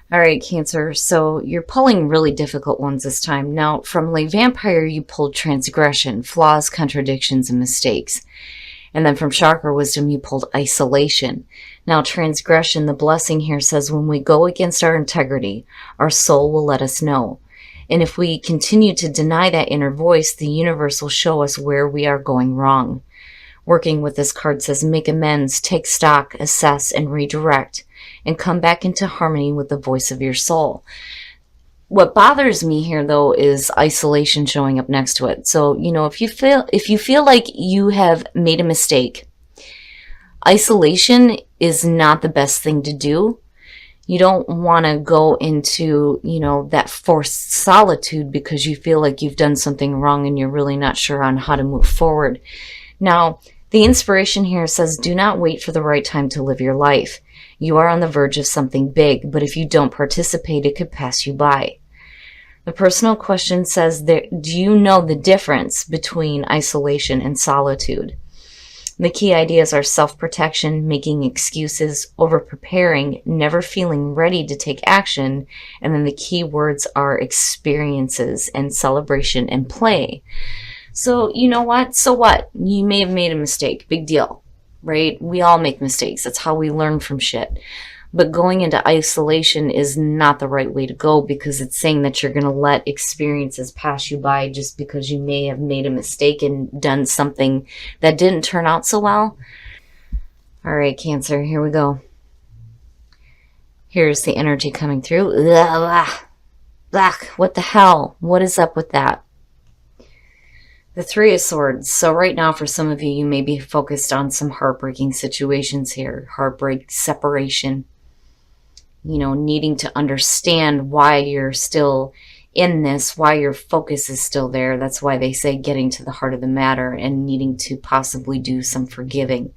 All right, Cancer. So you're pulling really difficult ones this time. Now, from Le Vampire, you pulled transgression, flaws, contradictions, and mistakes. And then from Chakra Wisdom, you pulled isolation. Now, transgression, the blessing here says when we go against our integrity, our soul will let us know. And if we continue to deny that inner voice, the universe will show us where we are going wrong. Working with this card says make amends, take stock, assess, and redirect, and come back into harmony with the voice of your soul. What bothers me here, though, is isolation showing up next to it. So, if you feel like you have made a mistake, isolation is not the best thing to do. You don't want to go into, that forced solitude because you feel like you've done something wrong and you're really not sure on how to move forward. Now, the inspiration here says, do not wait for the right time to live your life. You are on the verge of something big, but if you don't participate, it could pass you by. The personal question says, do you know the difference between isolation and solitude? The key ideas are self-protection, making excuses, over-preparing, never feeling ready to take action, and then the key words are experiences and celebration and play. So, you know what? So what? You may have made a mistake. Big deal, right? We all make mistakes. That's how we learn from shit. But going into isolation is not the right way to go because it's saying that you're going to let experiences pass you by just because you may have made a mistake and done something that didn't turn out so well. All right, Cancer, here we go. Here's the energy coming through. What the hell? What is up with that? The Three of Swords. So right now, for some of you, you may be focused on some heartbreaking situations here. Heartbreak, separation. Needing to understand why you're still in this, why your focus is still there. That's why they say getting to the heart of the matter and needing to possibly do some forgiving.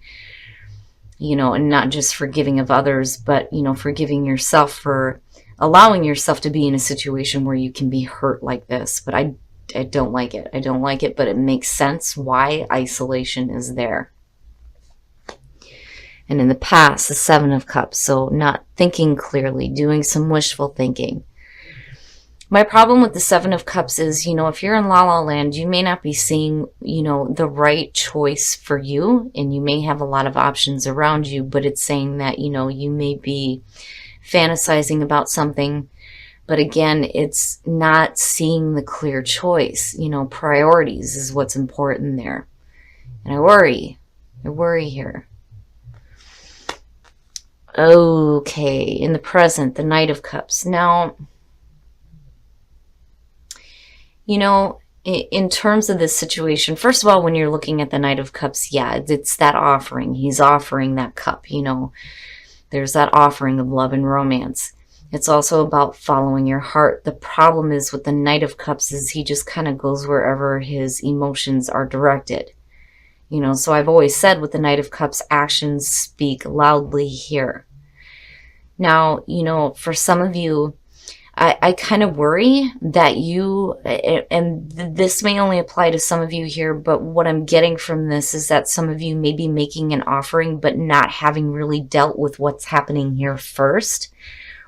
And not just forgiving of others, but, forgiving yourself for allowing yourself to be in a situation where you can be hurt like this. But I don't like it. I don't like it, but it makes sense why isolation is there. And in the past, the Seven of Cups, so not thinking clearly, doing some wishful thinking. My problem with the Seven of Cups is, if you're in La La Land, you may not be seeing, the right choice for you, and you may have a lot of options around you, but it's saying that, you may be fantasizing about something. But again, it's not seeing the clear choice. Priorities is what's important there. And I worry here. Okay, in the present, the Knight of Cups. Now, in terms of this situation, first of all, when you're looking at the Knight of Cups, yeah, it's that offering. He's offering that cup, There's that offering of love and romance. It's also about following your heart. The problem is with the Knight of Cups is he just kind of goes wherever his emotions are directed. So I've always said with the Knight of Cups, actions speak loudly here. Now, for some of you, I kind of worry that you, and this may only apply to some of you here, but what I'm getting from this is that some of you may be making an offering, but not having really dealt with what's happening here first,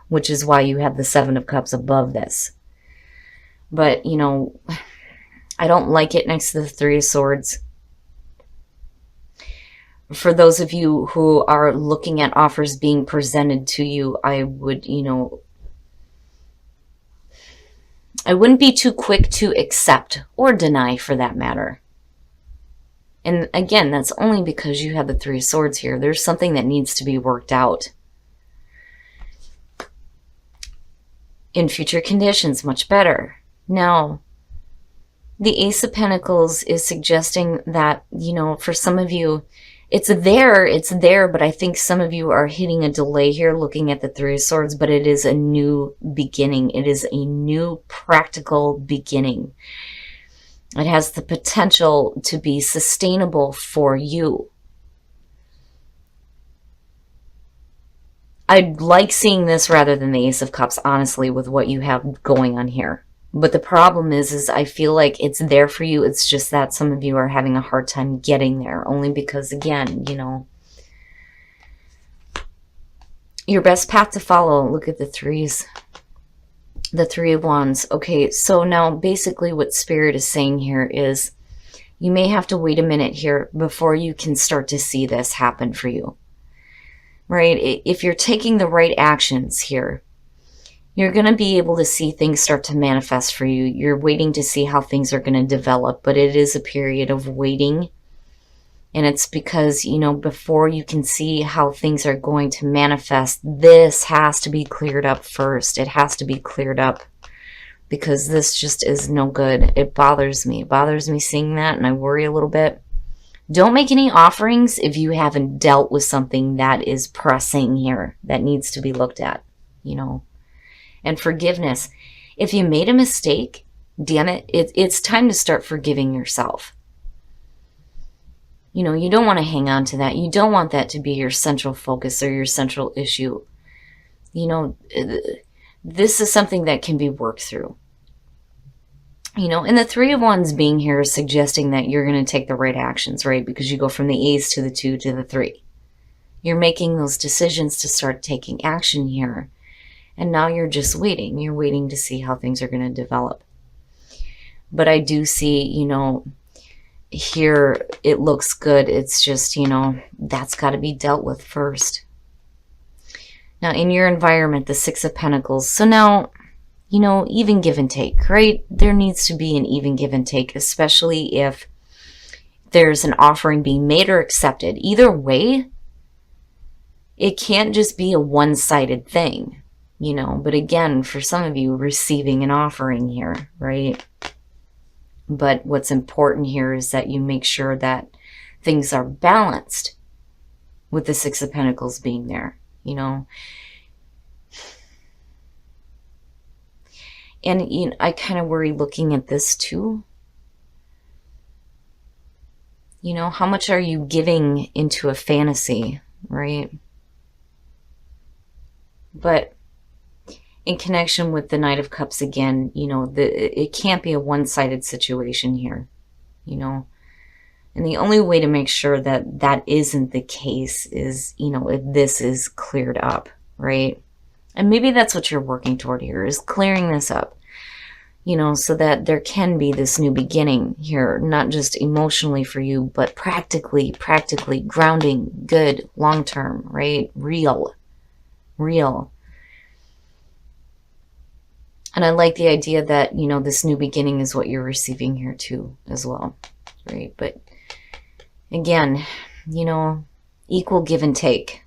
which is why you have the Seven of Cups above this. But, I don't like it next to the Three of Swords. For those of you who are looking at offers being presented to you, I would, I wouldn't be too quick to accept or deny for that matter. And again, that's only because you have the Three of Swords here. There's something that needs to be worked out. In future conditions, much better. Now, the Ace of Pentacles is suggesting that, for some of you, it's there, but I think some of you are hitting a delay here looking at the Three of Swords, but it is a new beginning. It is a new practical beginning. It has the potential to be sustainable for you. I'd like seeing this rather than the Ace of Cups, honestly, with what you have going on here. But the problem is I feel like it's there for you. It's just that some of you are having a hard time getting there. Only because, again, Your best path to follow. Look at the threes. The Three of Wands. Okay, so now basically what Spirit is saying here is you may have to wait a minute here before you can start to see this happen for you. Right? If you're taking the right actions here, you're going to be able to see things start to manifest for you. You're waiting to see how things are going to develop, but it is a period of waiting. And it's because, you know, before you can see how things are going to manifest, this has to be cleared up first. It has to be cleared up because this just is no good. It bothers me. It bothers me seeing that, and I worry a little bit. Don't make any offerings if you haven't dealt with something that is pressing here, that needs to be looked at, you know. And forgiveness. If you made a mistake, damn it, it's time to start forgiving yourself. You know, you don't want to hang on to that. You don't want that to be your central focus or your central issue. You know, this is something that can be worked through. You know, and the Three of Wands being here is suggesting that you're going to take the right actions, right? Because you go from the Ace to the 2 to the 3. You're making those decisions to start taking action here. And now you're just waiting. You're waiting to see how things are going to develop. But I do see, you know, here it looks good. It's just, you know, that's got to be dealt with first. Now, in your environment, the Six of Pentacles. So now, you know, even give and take, right? There needs to be an even give and take, especially if there's an offering being made or accepted. Either way, it can't just be a one-sided thing. You know, but again, for some of you, receiving an offering here, right? But what's important here is that you make sure that things are balanced with the Six of Pentacles being there, you know. And you know, I kind of worry looking at this too. You know, how much are you giving into a fantasy, right? But in connection with the Knight of Cups again, you know, it can't be a one-sided situation here, you know. And the only way to make sure that that isn't the case is, you know, if this is cleared up, right? And maybe that's what you're working toward here, is clearing this up, you know, so that there can be this new beginning here, not just emotionally for you, but practically, grounding, good, long-term, right? Real. And I like the idea that, you know, this new beginning is what you're receiving here too, as well, right? But again, you know, equal give and take.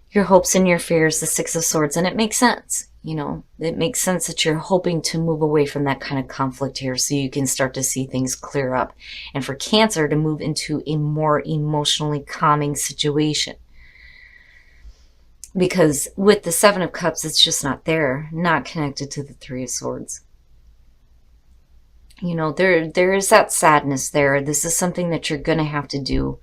Your hopes and your fears, the Six of Swords, and it makes sense, you know. It makes sense that you're hoping to move away from that kind of conflict here so you can start to see things clear up. And for Cancer to move into a more emotionally calming situation. Because with the Seven of Cups, it's just not there, not connected to the Three of Swords. You know, there is that sadness there. This is something that you're going to have to do.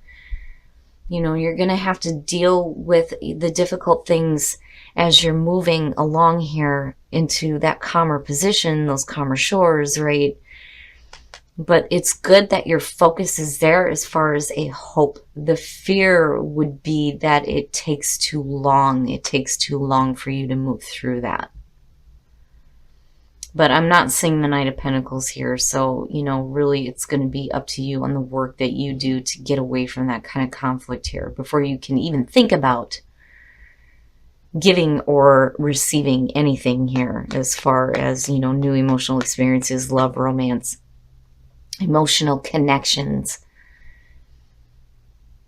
You know, you're going to have to deal with the difficult things as you're moving along here into that calmer position, those calmer shores, right? But it's good that your focus is there as far as a hope. The fear would be that it takes too long. It takes too long for you to move through that. But I'm not seeing the Knight of Pentacles here. So, you know, really it's going to be up to you on the work that you do to get away from that kind of conflict here before you can even think about giving or receiving anything here as far as, you know, new emotional experiences, love, romance. Emotional connections.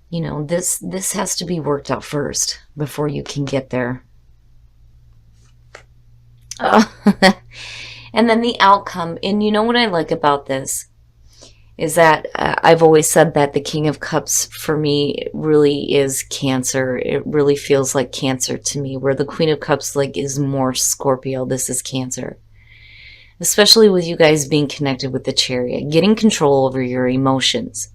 You know, this has to be worked out first before you can get there. And then the outcome. And you know what I like about this is that I've always said that the King of Cups for me really is Cancer. It really feels like Cancer to me, where the Queen of Cups like is more Scorpio. This is Cancer. Especially with you guys being connected with the Chariot, getting control over your emotions.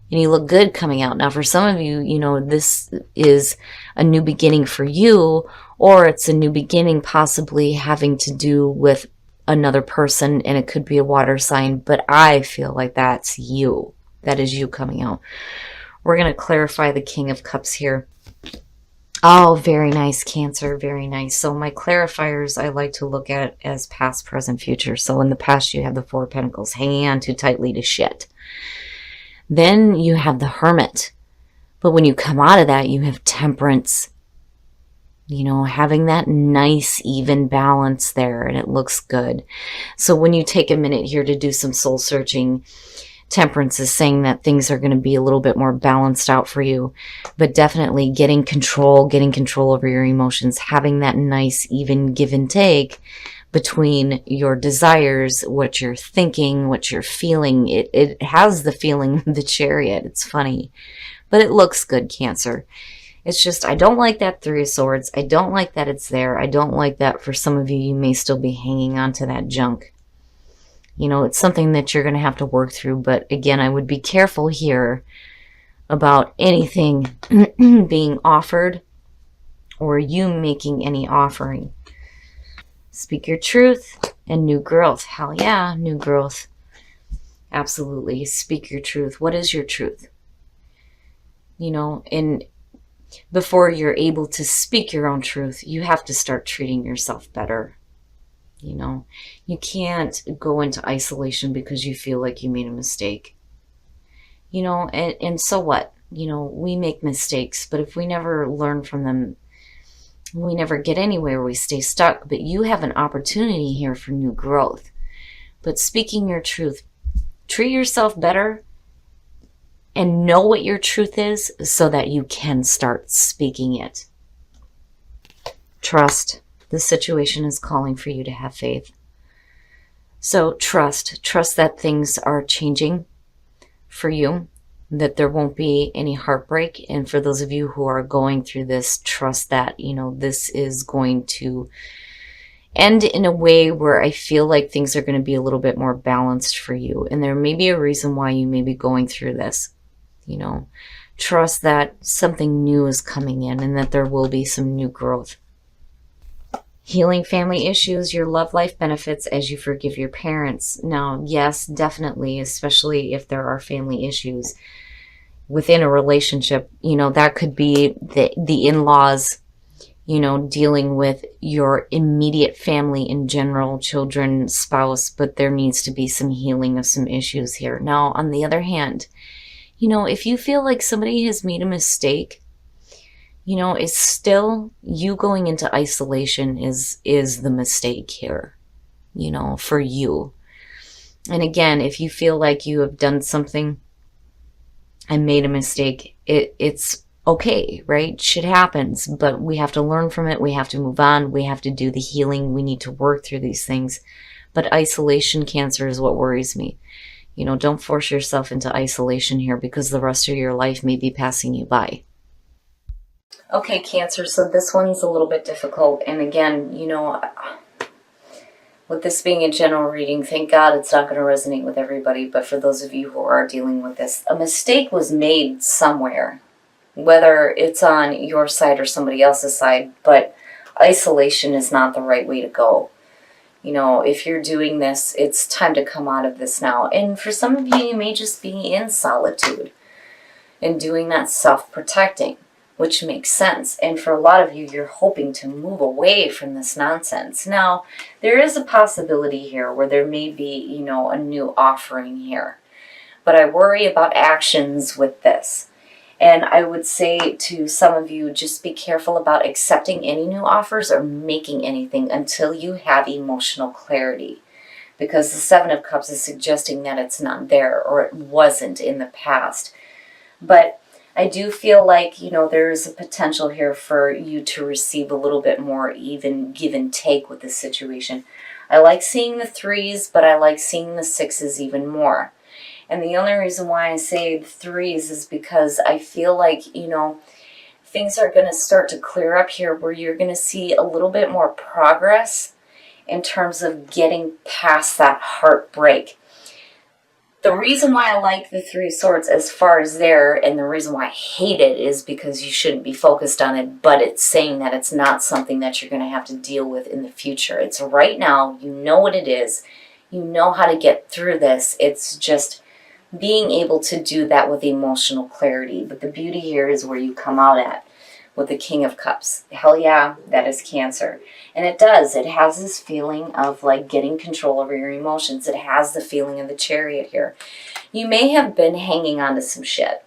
And you look good coming out. Now, for some of you, you know, this is a new beginning for you, or it's a new beginning possibly having to do with another person, and it could be a water sign, but I feel like that's you. That is you coming out. We're going to clarify the King of Cups here. Oh, very nice, Cancer. Very nice. So my clarifiers I like to look at as past, present, future. So in the past, you have the Four of Pentacles hanging on too tightly to shit. Then you have the Hermit. But when you come out of that, you have Temperance. You know, having that nice, even balance there, and it looks good. So when you take a minute here to do some soul searching, Temperance is saying that things are going to be a little bit more balanced out for you, but definitely getting control over your emotions, having that nice, even give and take between your desires, what you're thinking, what you're feeling. It has the feeling of the Chariot. It's funny, but it looks good, Cancer. It's just, I don't like that Three of Swords. I don't like that it's there. I don't like that for some of you, you may still be hanging on to that junk. You know, it's something that you're going to have to work through. But again, I would be careful here about anything being offered or you making any offering. Speak your truth and new growth. Hell yeah, new growth. Absolutely. Speak your truth. What is your truth? You know, and before you're able to speak your own truth, you have to start treating yourself better. You know, you can't go into isolation because you feel like you made a mistake. You know, and so what? You know, we make mistakes, but if we never learn from them, we never get anywhere. We stay stuck. But you have an opportunity here for new growth. But speaking your truth, treat yourself better and know what your truth is so that you can start speaking it. Trust. The situation is calling for you to have faith. So trust that things are changing for you, that there won't be any heartbreak. And for those of you who are going through this, trust that, you know, this is going to end in a way where I feel like things are going to be a little bit more balanced for you. And there may be a reason why you may be going through this. You know, trust that something new is coming in and that there will be some new growth. Healing family issues, your love life benefits as you forgive your parents. Now, yes, definitely, especially if there are family issues within a relationship, you know, that could be the in-laws, you know, dealing with your immediate family in general, children, spouse, but there needs to be some healing of some issues here. Now, on the other hand, you know, if you feel like somebody has made a mistake, you know, it's still you going into isolation is the mistake here, you know, for you. And again, if you feel like you have done something and made a mistake, it's okay, right? Shit happens, but we have to learn from it. We have to move on. We have to do the healing. We need to work through these things. But isolation, Cancer, is what worries me. You know, don't force yourself into isolation here because the rest of your life may be passing you by. Okay, Cancer, so this one's a little bit difficult. And again, you know, with this being a general reading, thank God it's not going to resonate with everybody. But for those of you who are dealing with this, a mistake was made somewhere, whether it's on your side or somebody else's side. But isolation is not the right way to go. You know, if you're doing this, it's time to come out of this now. And for some of you, you may just be in solitude and doing that self-protecting, which makes sense. And for a lot of you, you're hoping to move away from this nonsense. Now, there is a possibility here where there may be, you know, a new offering here. But I worry about actions with this. And I would say to some of you, just be careful about accepting any new offers or making anything until you have emotional clarity. Because the Seven of Cups is suggesting that it's not there or it wasn't in the past. But I do feel like, you know, there is a potential here for you to receive a little bit more even give and take with this situation. I like seeing the threes, but I like seeing the sixes even more. And the only reason why I say the threes is because I feel like, you know, things are going to start to clear up here where you're going to see a little bit more progress in terms of getting past that heartbreak. The reason why I like the Three of Swords as far as there, and the reason why I hate it, is because you shouldn't be focused on it, but it's saying that it's not something that you're going to have to deal with in the future. It's right now. You know what it is. You know how to get through this. It's just being able to do that with emotional clarity. But the beauty here is where you come out at. with the King of Cups. Hell yeah, that is Cancer. And it does. It has this feeling of like getting control over your emotions. It has the feeling of the Chariot here. You may have been hanging on to some shit.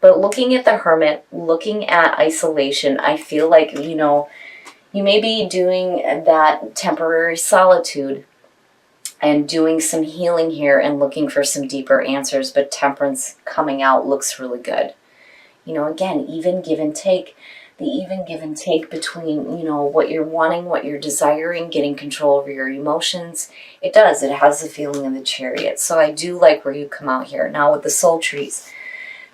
But looking at the Hermit, looking at isolation, I feel like, you may be doing that temporary solitude and doing some healing here and looking for some deeper answers, but Temperance coming out looks really good. Again, even give and take. The even give and take between, what you're wanting, what you're desiring, getting control over your emotions. It does. It has the feeling of the Chariot. So I do like where you come out here. Now with the Soul Trees.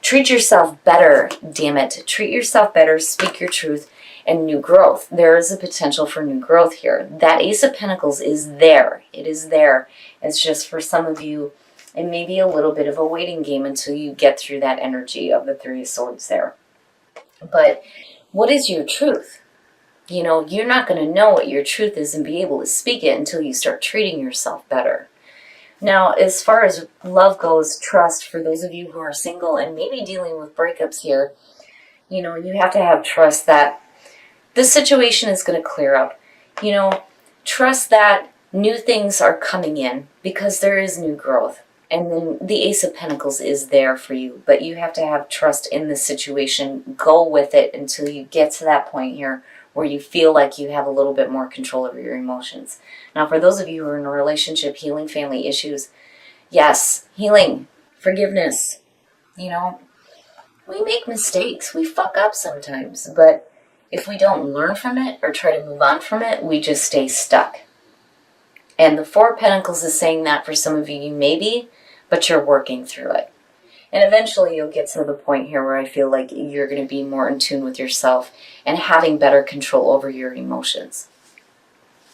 Treat yourself better, damn it. Treat yourself better, speak your truth, and new growth. There is a potential for new growth here. That Ace of Pentacles is there. It is there. It's just for some of you, it may be a little bit of a waiting game until you get through that energy of the Three of Swords there. But what is your truth? You're not going to know what your truth is and be able to speak it until you start treating yourself better. Now, as far as love goes, trust, for those of you who are single and maybe dealing with breakups here, you have to have trust that this situation is going to clear up. Trust that new things are coming in because there is new growth. And then the Ace of Pentacles is there for you, but you have to have trust in the situation. Go with it until you get to that point here where you feel like you have a little bit more control over your emotions. Now, for those of you who are in a relationship, healing family issues, yes, healing, forgiveness. We make mistakes. We fuck up sometimes, but if we don't learn from it or try to move on from it, we just stay stuck. And the Four of Pentacles is saying that for some of you, you may be, but you're working through it. And eventually you'll get to the point here where I feel like you're going to be more in tune with yourself and having better control over your emotions.